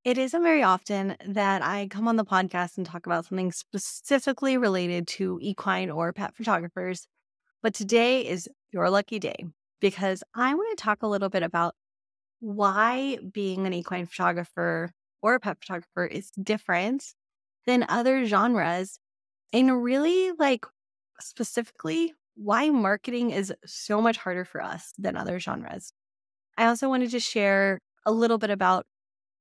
It isn't very often that I come on the podcast and talk about something specifically related to equine or pet photographers, but today is your lucky day because I want to talk a little bit about why being an equine photographer or a pet photographer is different than other genres, and really specifically why marketing is so much harder for us than other genres. I also wanted to share a little bit about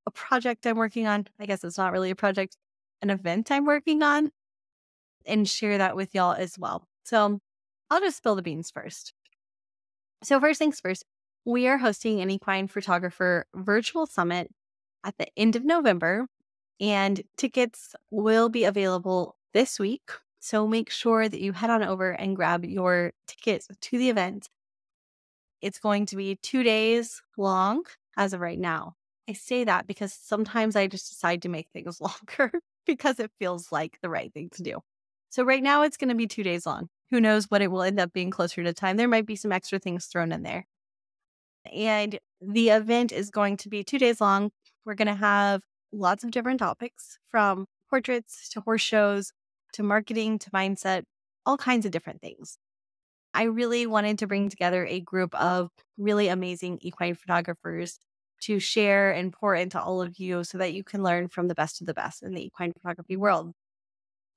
a project I'm working on. I guess it's not really a project, an event I'm working on, and share that with y'all as well. So I'll just spill the beans first. So, first things first, we are hosting an equine photographer virtual summit at the end of November, and tickets will be available this week. So, make sure that you head on over and grab your tickets to the event. It's going to be 2 days long as of right now. I say that because sometimes I just decide to make things longer because it feels like the right thing to do. So right now it's going to be 2 days long. Who knows what it will end up being closer to time. There might be some extra things thrown in there. And the event is going to be 2 days long. We're going to have lots of different topics, from portraits to horse shows to marketing to mindset, all kinds of different things. I really wanted to bring together a group of really amazing equine photographers to share and pour into all of you so that you can learn from the best of the best in the equine photography world.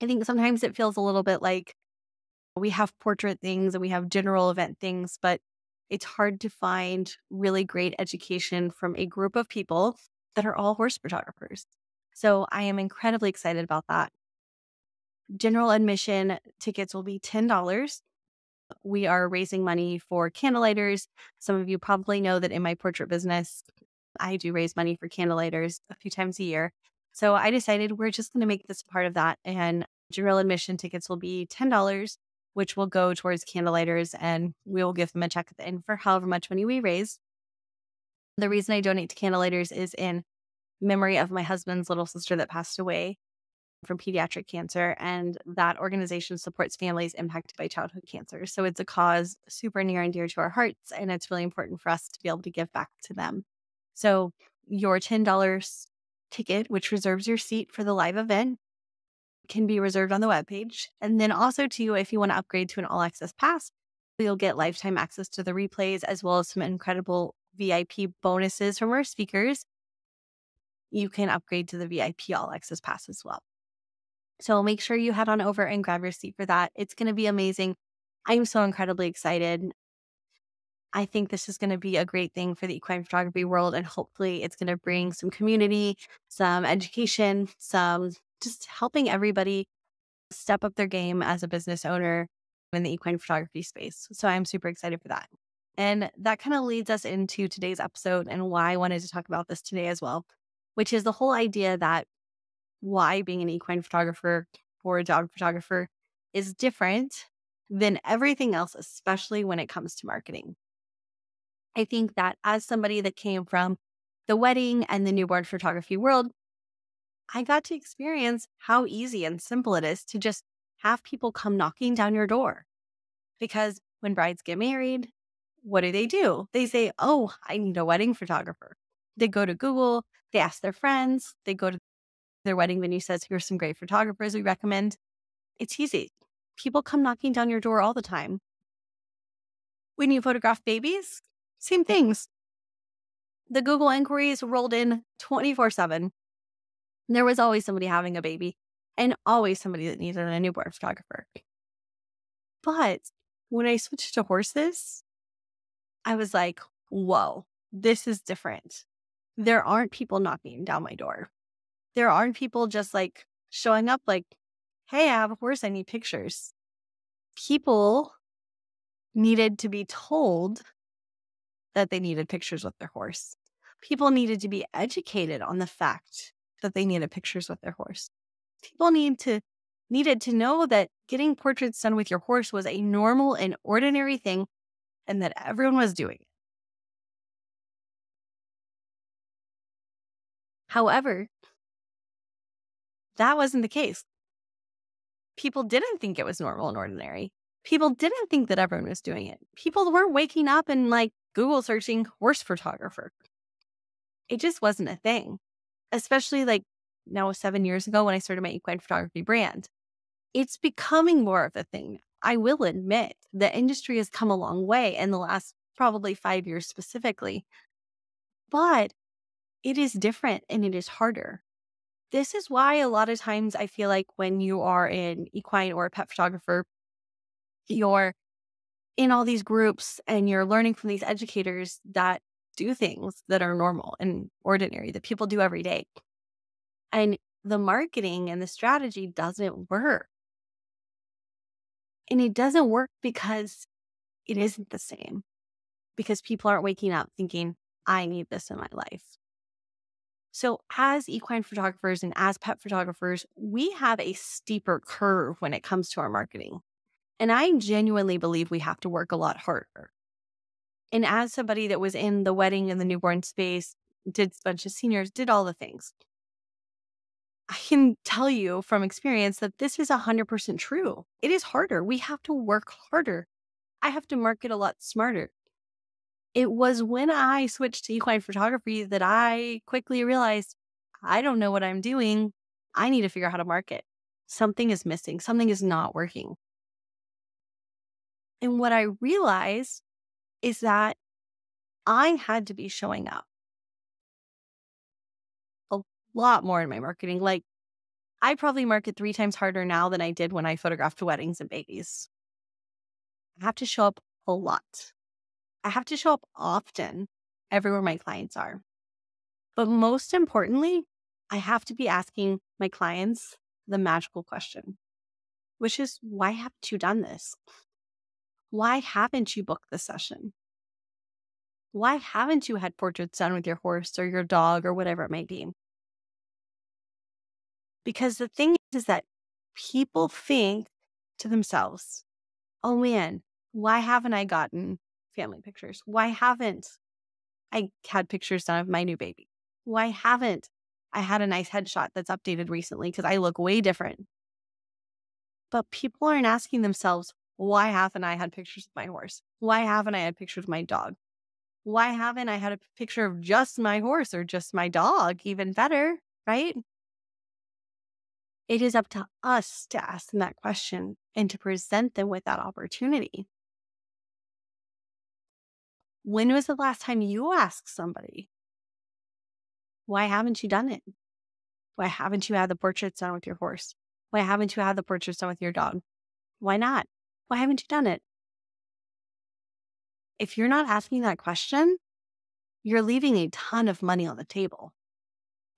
I think sometimes it feels a little bit like we have portrait things and we have general event things, but it's hard to find really great education from a group of people that are all horse photographers. So I am incredibly excited about that. General admission tickets will be $10. We are raising money for candlelighters. Some of you probably know that in my portrait business, I do raise money for candlelighters a few times a year. So I decided we're just going to make this part of that. And general admission tickets will be $10, which will go towards candlelighters, and we will give them a check at the end for however much money we raise. The reason I donate to candlelighters is in memory of my husband's little sister that passed away from pediatric cancer, and that organization supports families impacted by childhood cancer. So it's a cause super near and dear to our hearts, and it's really important for us to be able to give back to them. So your $10 ticket, which reserves your seat for the live event, can be reserved on the webpage. And then also too, if you want to upgrade to an all access pass, you'll get lifetime access to the replays as well as some incredible VIP bonuses from our speakers. You can upgrade to the VIP all access pass as well. So make sure you head on over and grab your seat for that. It's going to be amazing. I'm so incredibly excited. I think this is going to be a great thing for the equine photography world, and hopefully it's going to bring some community, some education, some just helping everybody step up their game as a business owner in the equine photography space. So I'm super excited for that. And that kind of leads us into today's episode and why I wanted to talk about this today as well, which is the whole idea that why being an equine photographer or a dog photographer is different than everything else, especially when it comes to marketing. I think that as somebody that came from the wedding and the newborn photography world, I got to experience how easy and simple it is to just have people come knocking down your door. Because when brides get married, what do? They say, oh, I need a wedding photographer. They go to Google, they ask their friends, they go to their wedding venue, says, here's some great photographers we recommend. It's easy. People come knocking down your door all the time. When you photograph babies, same things. The Google inquiries rolled in 24/7. There was always somebody having a baby and always somebody that needed a newborn photographer. But when I switched to horses, I was like, whoa, this is different. There aren't people knocking down my door. There aren't people just showing up hey, I have a horse, I need pictures. People needed to be told that they needed pictures with their horse. People needed to be educated on the fact that they needed pictures with their horse. People needed to know that getting portraits done with your horse was a normal and ordinary thing and that everyone was doing it. However, that wasn't the case. People didn't think it was normal and ordinary. People didn't think that everyone was doing it. People weren't waking up and Google searching horse photographer. It just wasn't a thing. especially like now 7 years ago when I started my equine photography brand. It's becoming more of a thing. I will admit the industry has come a long way in the last probably 5 years specifically, but it is different and it is harder. This is why a lot of times I feel like when you are an equine or a pet photographer, you're in all these groups and you're learning from these educators that do things that are normal and ordinary that people do every day. And the marketing and the strategy doesn't work. And it doesn't work because it isn't the same, because people aren't waking up thinking, I need this in my life. So as equine photographers and as pet photographers, we have a steeper curve when it comes to our marketing. And I genuinely believe we have to work a lot harder. And as somebody that was in the wedding and the newborn space, did a bunch of seniors, did all the things, I can tell you from experience that this is 100% true. It is harder. We have to work harder. I have to market a lot smarter. It was when I switched to equine photography that I quickly realized I don't know what I'm doing. I need to figure out how to market. Something is missing. Something is not working. And what I realized is that I had to be showing up a lot more in my marketing. Like, I probably market 3 times harder now than I did when I photographed weddings and babies. I have to show up a lot. I have to show up often everywhere my clients are. But most importantly, I have to be asking my clients the magical question, which is, why haven't you done this? Why haven't you booked the session? Why haven't you had portraits done with your horse or your dog or whatever it may be? Because the thing is that people think to themselves, oh man, why haven't I gotten family pictures? Why haven't I had pictures done of my new baby? Why haven't I had a nice headshot that's updated recently because I look way different? But people aren't asking themselves, why haven't I had pictures of my horse? Why haven't I had pictures of my dog? Why haven't I had a picture of just my horse or just my dog? Even better, right? It is up to us to ask them that question and to present them with that opportunity. When was the last time you asked somebody, why haven't you done it? Why haven't you had the portraits done with your horse? Why haven't you had the portraits done with your dog? Why not? Why haven't you done it? If you're not asking that question, you're leaving a ton of money on the table.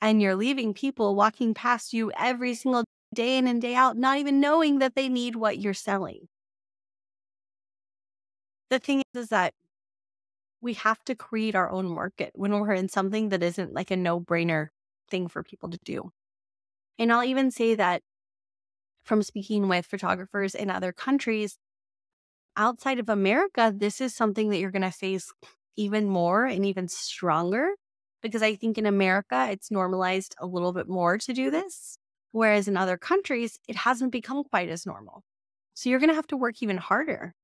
And you're leaving people walking past you every single day in and day out, not even knowing that they need what you're selling. The thing is that we have to create our own market when we're in something that isn't like a no-brainer thing for people to do. And I'll even say that from speaking with photographers in other countries, outside of America, this is something that you're going to face even more and even stronger, because I think in America, it's normalized a little bit more to do this, whereas in other countries, it hasn't become quite as normal. So you're going to have to work even harder,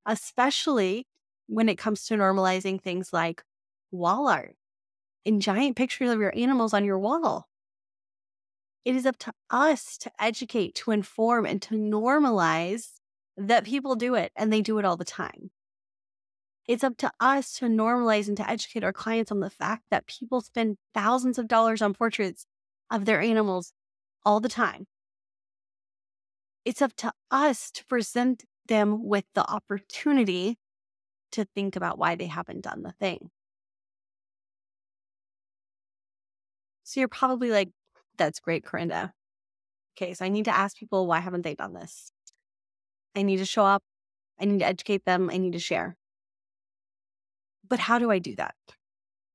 especially when it comes to normalizing things like wall art and giant pictures of your animals on your wall. It is up to us to educate, to inform, and to normalize that people do it, and they do it all the time. It's up to us to normalize and to educate our clients on the fact that people spend thousands of dollars on portraits of their animals all the time. It's up to us to present them with the opportunity to think about why they haven't done the thing. So you're probably like, that's great, Corinda. Okay, so I need to ask people, why haven't they done this? I need to show up. I need to educate them. I need to share. But how do I do that?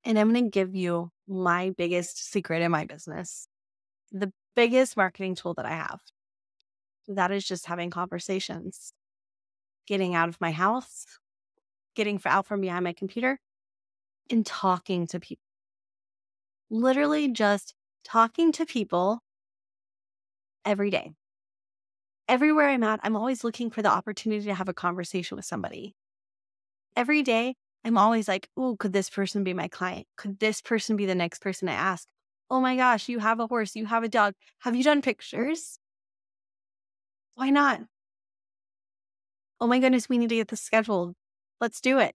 And I'm going to give you my biggest secret in my business, the biggest marketing tool that I have. That is just having conversations, getting out of my house, getting out from behind my computer, and talking to people. Literally just talking to people every day. Everywhere I'm at, I'm always looking for the opportunity to have a conversation with somebody. Every day, I'm always like, oh, could this person be my client? Could this person be the next person I ask? Oh my gosh, you have a horse, you have a dog. Have you done pictures? Why not? Oh my goodness, we need to get this scheduled. Let's do it.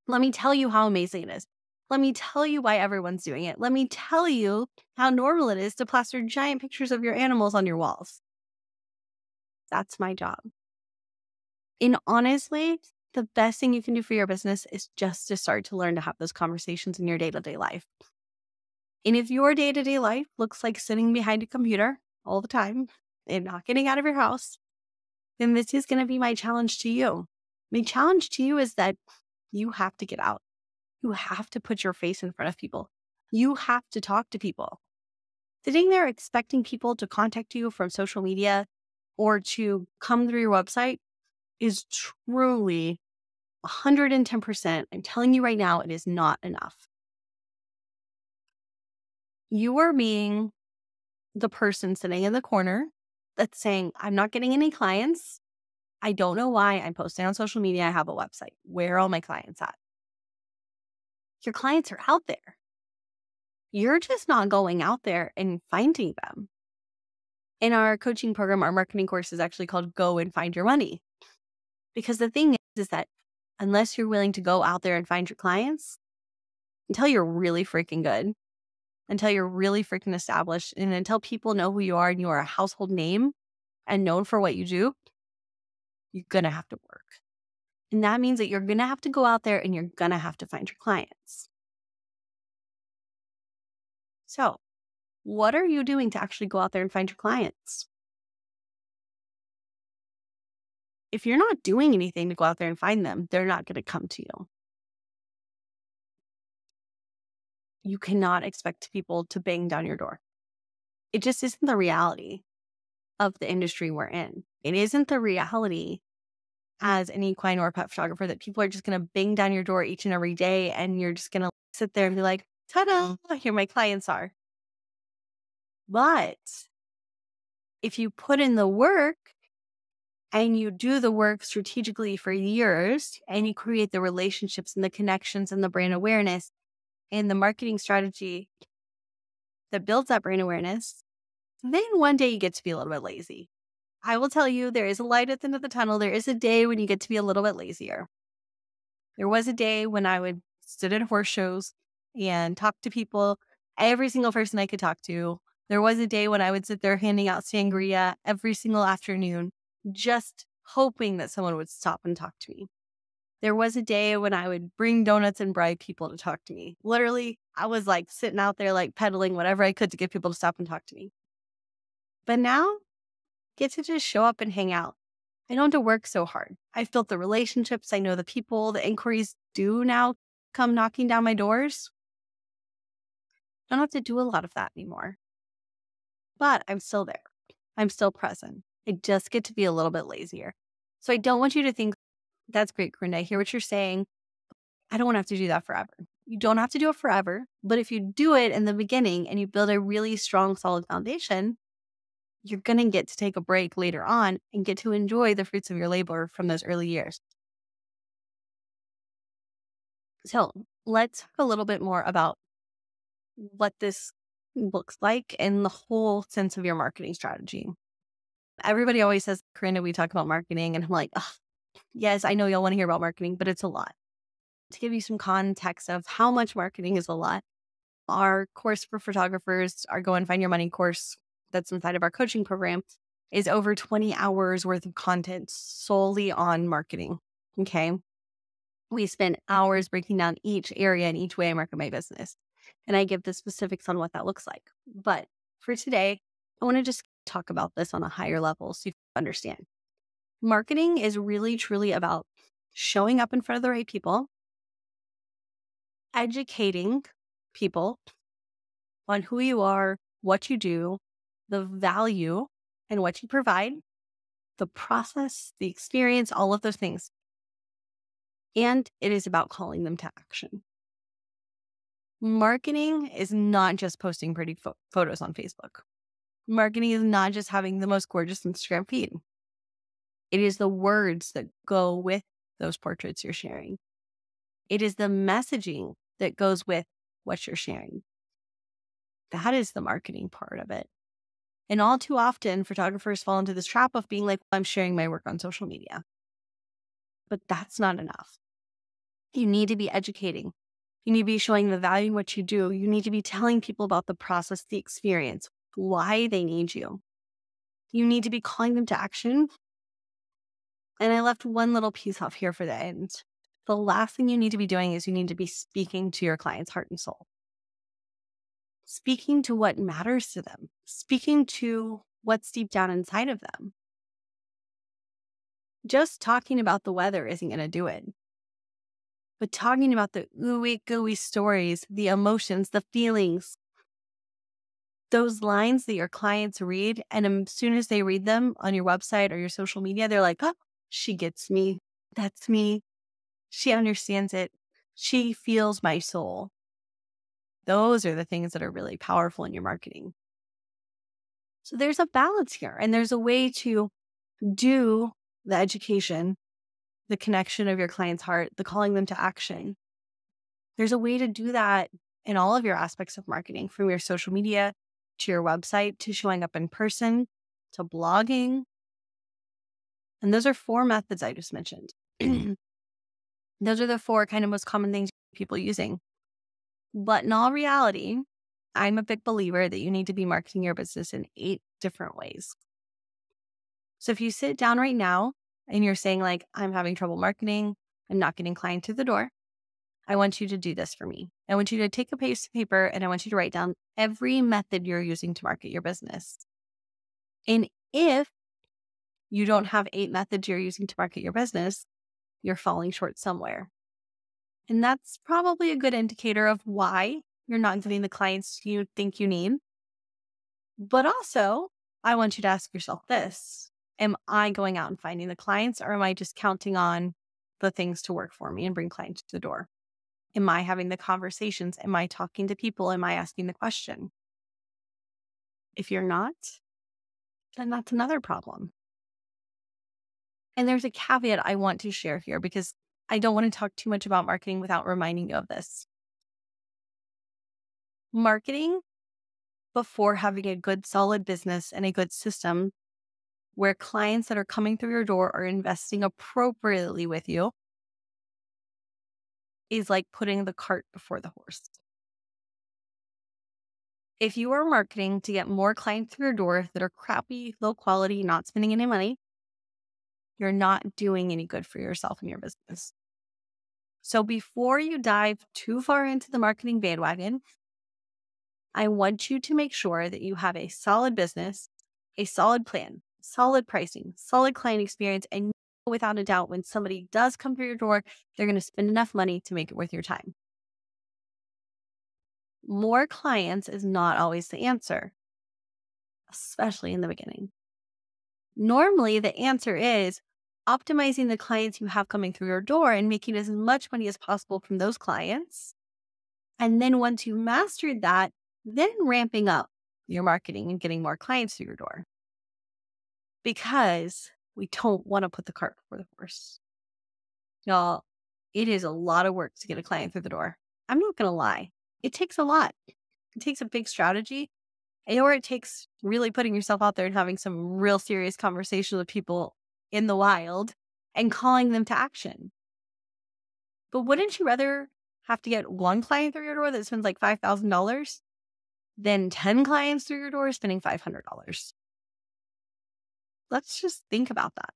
Let me tell you how amazing it is. Let me tell you why everyone's doing it. Let me tell you how normal it is to plaster giant pictures of your animals on your walls. That's my job. And honestly, the best thing you can do for your business is just to start to learn to have those conversations in your day-to-day life. And if your day-to-day life looks like sitting behind a computer all the time and not getting out of your house, then this is going to be my challenge to you. My challenge to you is that you have to get out. You have to put your face in front of people. You have to talk to people. Sitting there expecting people to contact you from social media or to come through your website is truly 110%. I'm telling you right now, it is not enough. You are being the person sitting in the corner that's saying, I'm not getting any clients. I don't know why. I'm posting on social media. I have a website. Where are all my clients at? Your clients are out there. You're just not going out there and finding them. In our coaching program, our marketing course is actually called Go and Find Your Money. Because the thing is that unless you're willing to go out there and find your clients, until you're really freaking good, until you're really freaking established, and until people know who you are and you are a household name and known for what you do, you're going to have to work. And that means that you're going to have to go out there and you're going to have to find your clients. So, what are you doing to actually go out there and find your clients? If you're not doing anything to go out there and find them, they're not going to come to you. You cannot expect people to bang down your door. It just isn't the reality of the industry we're in. It isn't the reality as an equine or pet photographer that people are just going to bang down your door each and every day and you're just going to sit there and be like, ta-da, here my clients are. But if you put in the work and you do the work strategically for years and you create the relationships and the connections and the brand awareness and the marketing strategy that builds that brand awareness, then one day you get to be a little bit lazy. I will tell you, there is a light at the end of the tunnel. There is a day when you get to be a little bit lazier. There was a day when I would sit at horse shows and talk to people, every single person I could talk to. There was a day when I would sit there handing out sangria every single afternoon, just hoping that someone would stop and talk to me. There was a day when I would bring donuts and bribe people to talk to me. Literally, I was like sitting out there like peddling whatever I could to get people to stop and talk to me. But now, get to just show up and hang out. I don't have to work so hard. I've built the relationships. I know the people, the inquiries do now come knocking down my doors. I don't have to do a lot of that anymore. But I'm still there. I'm still present. I just get to be a little bit lazier. So I don't want you to think, that's great, Corinne. I hear what you're saying. I don't want to have to do that forever. You don't have to do it forever. But if you do it in the beginning and you build a really strong, solid foundation, you're going to get to take a break later on and get to enjoy the fruits of your labor from those early years. So let's talk a little bit more about what this looks like and the whole sense of your marketing strategy. Everybody always says, Corinne, we talk about marketing. And I'm like, yes, I know y'all want to hear about marketing, but it's a lot. To give you some context of how much marketing is a lot, our course for photographers, our Go and Find Your Money course that's inside of our coaching program, is over 20 hours worth of content solely on marketing. Okay. We spend hours breaking down each area and each way I market my business. And I give the specifics on what that looks like. But for today, I want to just talk about this on a higher level so you understand. Marketing is really, truly about showing up in front of the right people, educating people on who you are, what you do, the value and what you provide, the process, the experience, all of those things. And it is about calling them to action. Marketing is not just posting pretty photos on Facebook. Marketing is not just having the most gorgeous Instagram feed. It is the words that go with those portraits you're sharing. It is the messaging that goes with what you're sharing. That is the marketing part of it. And all too often, photographers fall into this trap of being like, I'm sharing my work on social media. But that's not enough. You need to be educating. You need to be showing the value in what you do. You need to be telling people about the process, the experience, why they need you. You need to be calling them to action. And I left one little piece off here for the end. The last thing you need to be doing is you need to be speaking to your client's heart and soul. Speaking to what matters to them. Speaking to what's deep down inside of them. Just talking about the weather isn't going to do it. But talking about the ooey gooey stories, the emotions, the feelings, those lines that your clients read, and as soon as they read them on your website or your social media, they're like, oh, she gets me. That's me. She understands it. She feels my soul. Those are the things that are really powerful in your marketing. So there's a balance here, and there's a way to do the education, the connection of your client's heart, the calling them to action. There's a way to do that in all of your aspects of marketing, from your social media to your website to showing up in person to blogging. And those are 4 methods I just mentioned. Those are the 4 kind of most common things people using. But in all reality, I'm a big believer that you need to be marketing your business in 8 different ways. So if you sit down right now and you're saying like, I'm having trouble marketing, I'm not getting clients through the door, I want you to do this for me. I want you to take a piece of paper and I want you to write down every method you're using to market your business. And if you don't have 8 methods you're using to market your business, you're falling short somewhere. And that's probably a good indicator of why you're not getting the clients you think you need. But also, I want you to ask yourself this: am I going out and finding the clients, or am I just counting on the things to work for me and bring clients to the door? Am I having the conversations? Am I talking to people? Am I asking the question? If you're not, then that's another problem. And there's a caveat I want to share here, because I don't want to talk too much about marketing without reminding you of this. Marketing, before having a good, solid business and a good system where clients that are coming through your door are investing appropriately with you, is like putting the cart before the horse. If you are marketing to get more clients through your door that are crappy, low quality, not spending any money, you're not doing any good for yourself and your business. So before you dive too far into the marketing bandwagon, I want you to make sure that you have a solid business, a solid plan, solid pricing, solid client experience, and without a doubt, when somebody does come through your door, they're going to spend enough money to make it worth your time. More clients is not always the answer, especially in the beginning. Normally, the answer is optimizing the clients you have coming through your door and making as much money as possible from those clients. And then once you mastered that, then ramping up your marketing and getting more clients through your door. Because we don't want to put the cart before the horse. Y'all, it is a lot of work to get a client through the door. I'm not going to lie. It takes a lot. It takes a big strategy, or it takes really putting yourself out there and having some real serious conversations with people in the wild and calling them to action. But wouldn't you rather have to get one client through your door that spends like $5,000 than 10 clients through your door spending $500? Let's just think about that.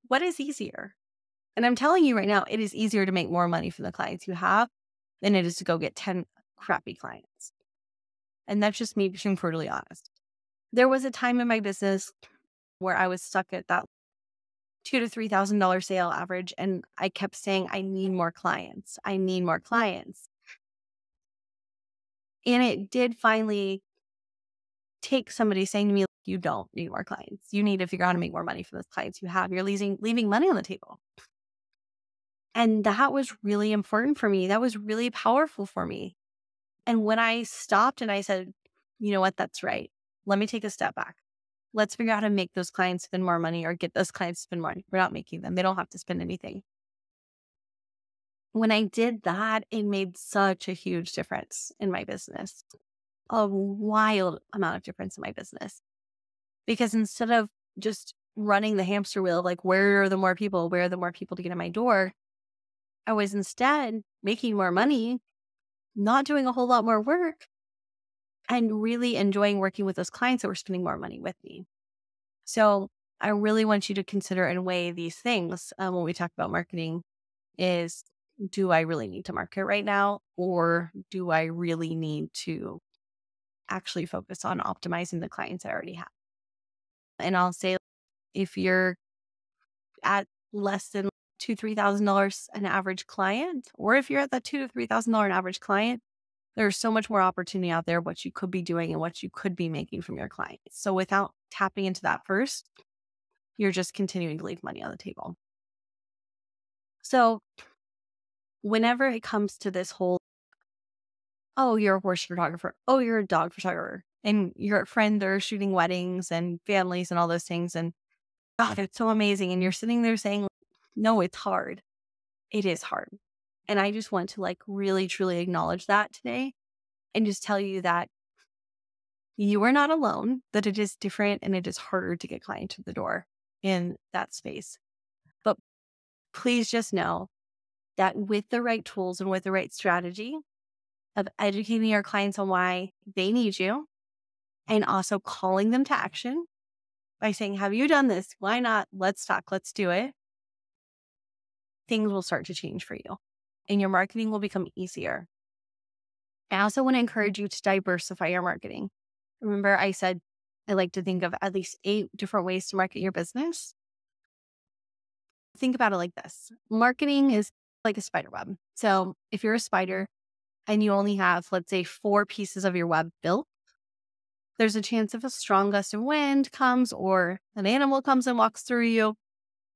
What is easier? And I'm telling you right now, it is easier to make more money from the clients you have than it is to go get 10 crappy clients. And that's just me being brutally honest. There was a time in my business where I was stuck at that $2,000 to $3,000 sale average. And I kept saying, I need more clients. I need more clients. And it did finally take somebody saying to me, you don't need more clients. You need to figure out how to make more money from those clients you have. You're leaving money on the table. And that was really important for me. That was really powerful for me. And when I stopped and I said, you know what, that's right. Let me take a step back. Let's figure out how to make those clients spend more money, or get those clients to spend more money. We're not making them. They don't have to spend anything. When I did that, it made such a huge difference in my business, a wild amount of difference in my business. Because instead of just running the hamster wheel, like where are the more people, where are the more people to get in my door, I was instead making more money, not doing a whole lot more work, and really enjoying working with those clients that were spending more money with me. So I really want you to consider and weigh these things when we talk about marketing is, do I really need to market right now? Or do I really need to actually focus on optimizing the clients I already have? And I'll say, if you're at less than $2,000-$3,000 an average client, or if you're at that $2,000-$3,000 an average client, there's so much more opportunity out there, what you could be doing and what you could be making from your clients. So without tapping into that first, you're just continuing to leave money on the table. So whenever it comes to this whole, oh, you're a horse photographer, oh, you're a dog photographer, and your friends are shooting weddings and families and all those things, and God, it's so amazing. And you're sitting there saying, no, it's hard. It is hard. And I just want to really, truly acknowledge that today and just tell you that you are not alone, that it is different and it is harder to get clients to the door in that space. But please just know that with the right tools and with the right strategy of educating your clients on why they need you and also calling them to action by saying, have you done this? Why not? Let's talk. Let's do it. Things will start to change for you and your marketing will become easier. I also want to encourage you to diversify your marketing. Remember, I said I like to think of at least 8 different ways to market your business. Think about it like this. Marketing is like a spider web. So if you're a spider and you only have, let's say, 4 pieces of your web built, there's a chance if a strong gust of wind comes or an animal comes and walks through you,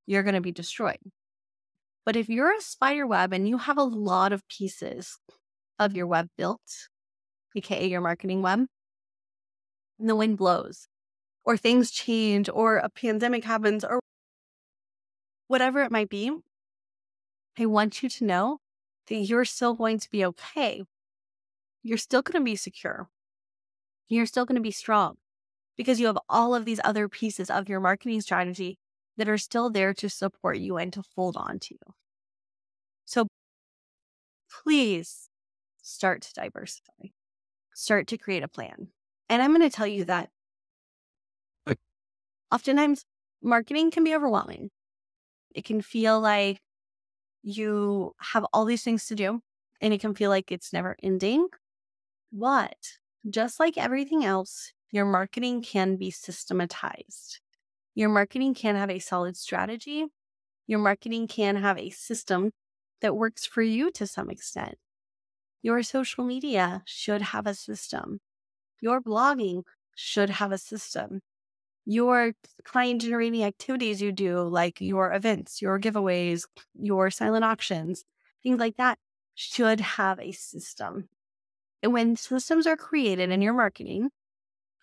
you're going to be destroyed. But if you're a spider web and you have a lot of pieces of your web built, aka your marketing web, and the wind blows, or things change, or a pandemic happens, or whatever it might be, I want you to know that you're still going to be okay. You're still going to be secure. You're still going to be strong because you have all of these other pieces of your marketing strategy that are still there to support you and to hold on to you. So please start to diversify, start to create a plan. And I'm going to tell you that oftentimes marketing can be overwhelming. It can feel like you have all these things to do and it can feel like it's never ending. But just like everything else, your marketing can be systematized. Your marketing can have a solid strategy. Your marketing can have a system that works for you to some extent. Your social media should have a system. Your blogging should have a system. Your client generating activities you do, like your events, your giveaways, your silent auctions, things like that, should have a system. And when systems are created in your marketing,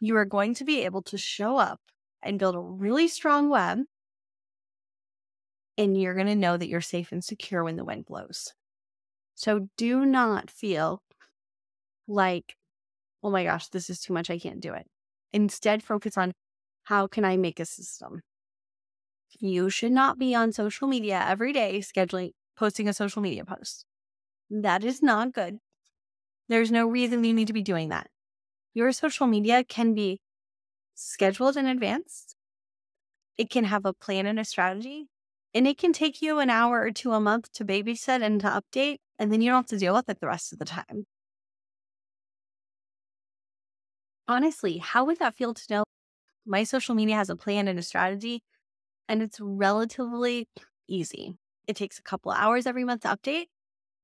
you are going to be able to show up and build a really strong web. And you're going to know that you're safe and secure when the wind blows. So do not feel like, oh my gosh, this is too much, I can't do it. Instead, focus on, how can I make a system? You should not be on social media every day posting a social media post. That is not good. There's no reason you need to be doing that. Your social media can be scheduled in advance. It can have a plan and a strategy. And it can take you an hour or 2 a month to babysit and to update. And then you don't have to deal with it the rest of the time. Honestly, how would that feel to know my social media has a plan and a strategy and it's relatively easy? It takes a couple hours every month to update.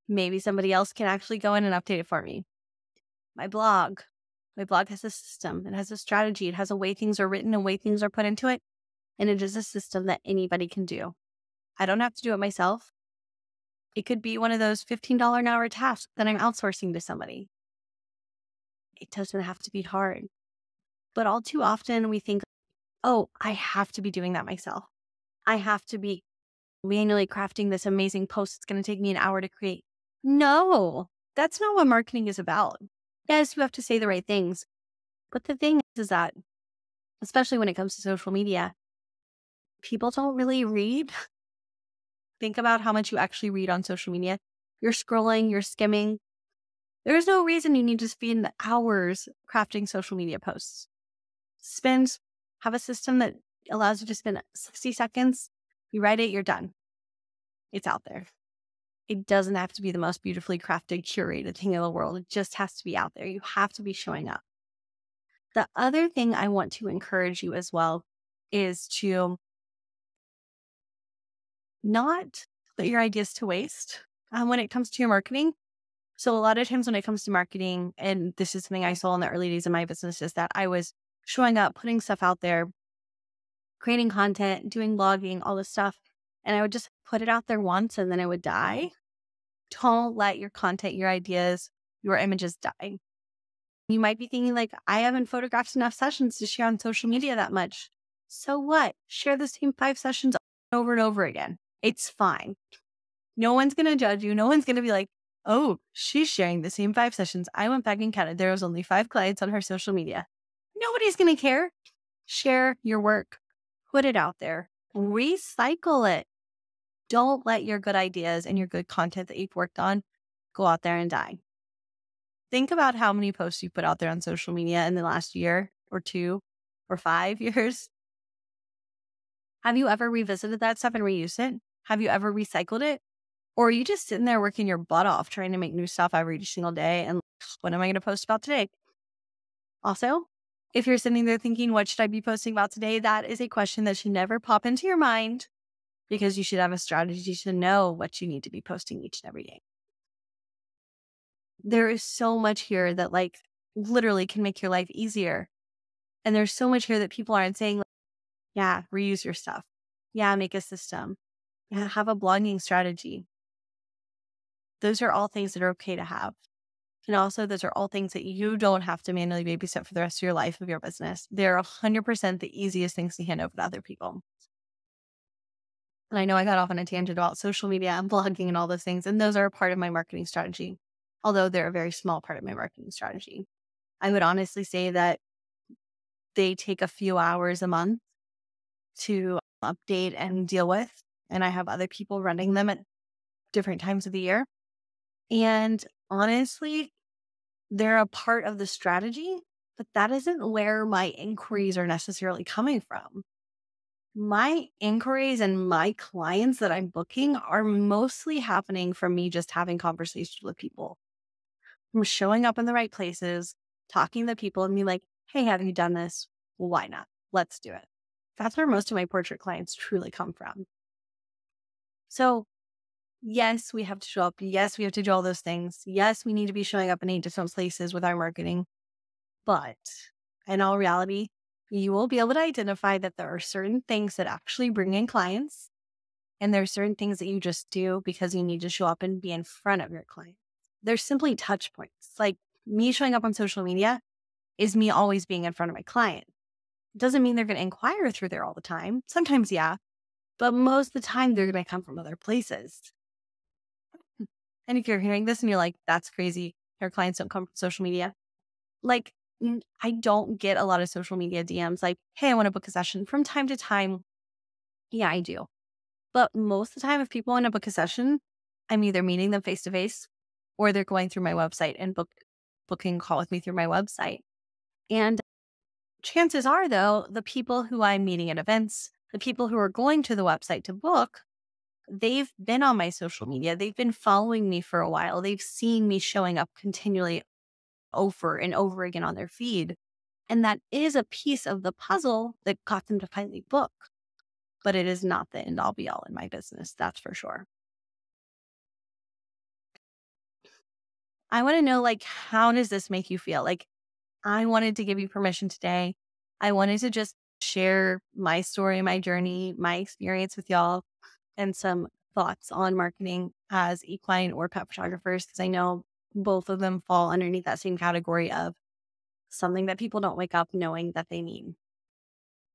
Maybe somebody else can actually go in and update it for me. My blog has a system. It has a strategy. It has a way things are written and way things are put into it. And it is a system that anybody can do. I don't have to do it myself. It could be one of those $15 an hour tasks that I'm outsourcing to somebody. It doesn't have to be hard. But all too often we think, oh, I have to be doing that myself. I have to be manually crafting this amazing post. It's going to take me an hour to create. No, that's not what marketing is about. Yes, you have to say the right things. But the thing is that, especially when it comes to social media, people don't really read. Think about how much you actually read on social media. You're scrolling, you're skimming. There's no reason you need to spend hours crafting social media posts. Have a system that allows you to spend 60 seconds. You write it, you're done. It's out there. It doesn't have to be the most beautifully crafted, curated thing in the world. It just has to be out there. You have to be showing up. The other thing I want to encourage you as well is to not let your ideas to waste when it comes to your marketing. So a lot of times when it comes to marketing, and this is something I saw in the early days of my business, is that I was showing up, putting stuff out there, creating content, doing blogging, all this stuff. And I would just put it out there once and then it would die. Don't let your content, your ideas, your images die. You might be thinking like, I haven't photographed enough sessions to share on social media that much. So what? Share the same 5 sessions over and over again. It's fine. No one's going to judge you. No one's going to be like, oh, she's sharing the same 5 sessions. I went back and counted. There was only 5 clients on her social media. Nobody's going to care. Share your work. Put it out there. Recycle it. Don't let your good ideas and your good content that you've worked on go out there and die. Think about how many posts you put out there on social media in the last year or 2 or 5 years. Have you ever revisited that stuff and reused it? Have you ever recycled it? Or are you just sitting there working your butt off trying to make new stuff every single day? And what am I going to post about today? Also, if you're sitting there thinking, what should I be posting about today? That is a question that should never pop into your mind, because you should have a strategy to know what you need to be posting each and every day. There is so much here that like literally can make your life easier. And there's so much here that people aren't saying, like, yeah, reuse your stuff. Yeah, make a system. Yeah, have a blogging strategy. Those are all things that are okay to have. And also, those are all things that you don't have to manually babysit for the rest of your life of your business. They're 100% the easiest things to hand over to other people. And I know I got off on a tangent about social media and blogging and all those things, and those are a part of my marketing strategy, although they're a very small part of my marketing strategy. I would honestly say that they take a few hours a month to update and deal with, and I have other people running them at different times of the year. And honestly, they're a part of the strategy, but that isn't where my inquiries are necessarily coming from. My inquiries and my clients that I'm booking are mostly happening from me just having conversations with people. I'm showing up in the right places, talking to people and be like, hey, have you done this? Well, why not? Let's do it. That's where most of my portrait clients truly come from. So yes, we have to show up. Yes, we have to do all those things. Yes, we need to be showing up in 8 different places with our marketing. But in all reality, you will be able to identify that there are certain things that actually bring in clients, and there are certain things that you just do because you need to show up and be in front of your client. They're simply touch points. Like me showing up on social media is me always being in front of my client. It doesn't mean they're going to inquire through there all the time. Sometimes, yeah, but most of the time they're going to come from other places. And if you're hearing this and you're like, that's crazy, your clients don't come from social media. Like, I don't get a lot of social media DMs like, hey, I want to book a session. From time to time, yeah, I do. But most of the time, if people want to book a session, I'm either meeting them face to face or they're going through my website and booking a call with me through my website. And chances are, though, the people who I'm meeting at events, the people who are going to the website to book, they've been on my social media. They've been following me for a while. They've seen me showing up continually over and over again on their feed. And that is a piece of the puzzle that got them to finally book. But it is not the end all be all in my business. That's for sure. I want to know, like, how does this make you feel? Like, I wanted to give you permission today. I wanted to just share my story, my journey, my experience with y'all, and some thoughts on marketing as equine or pet photographers, because I know both of them fall underneath that same category of something that people don't wake up knowing that they need.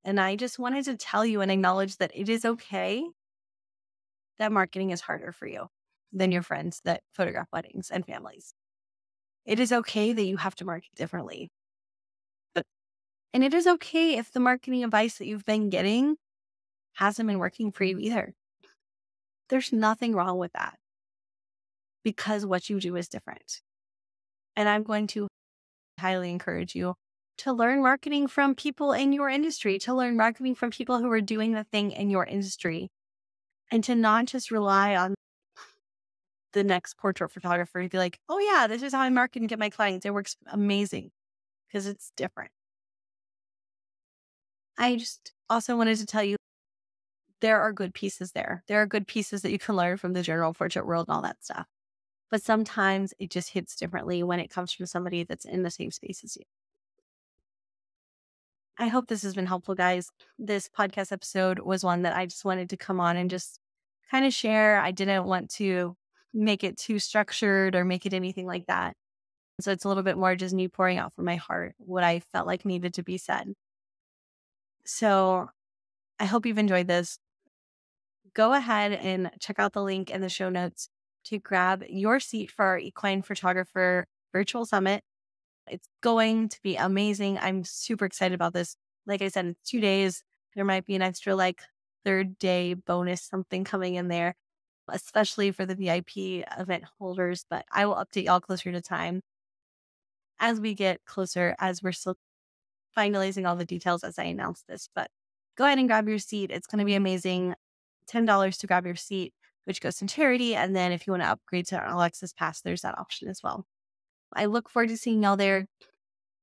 And I just wanted to tell you and acknowledge that it is okay that marketing is harder for you than your friends that photograph weddings and families. It is okay that you have to market differently. And it is okay if the marketing advice that you've been getting hasn't been working for you either. There's nothing wrong with that because what you do is different. And I'm going to highly encourage you to learn marketing from people in your industry, to learn marketing from people who are doing the thing in your industry, and to not just rely on the next portrait photographer to be like, oh yeah, this is how I market and get my clients. It works amazing because it's different. I just also wanted to tell you there are good pieces there. There are good pieces that you can learn from the general portrait world and all that stuff. But sometimes it just hits differently when it comes from somebody that's in the same space as you. I hope this has been helpful, guys. This podcast episode was one that I just wanted to come on and just kind of share. I didn't want to make it too structured or make it anything like that. So it's a little bit more just me pouring out from my heart what I felt like needed to be said. So I hope you've enjoyed this. Go ahead and check out the link in the show notes to grab your seat for our Equine Photographer Virtual Summit. It's going to be amazing. I'm super excited about this. Like I said, it's 2 days. There might be an extra third day bonus, something coming in there, especially for the VIP event holders. But I will update y'all closer to time as we get closer, as we're still finalizing all the details as I announce this. But go ahead and grab your seat. It's going to be amazing. $10 to grab your seat, which goes to charity. And then if you want to upgrade to an Alexis Pass, there's that option as well. I look forward to seeing y'all there.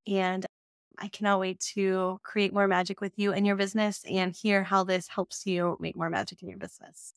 And I cannot wait to create more magic with you in your business and hear how this helps you make more magic in your business.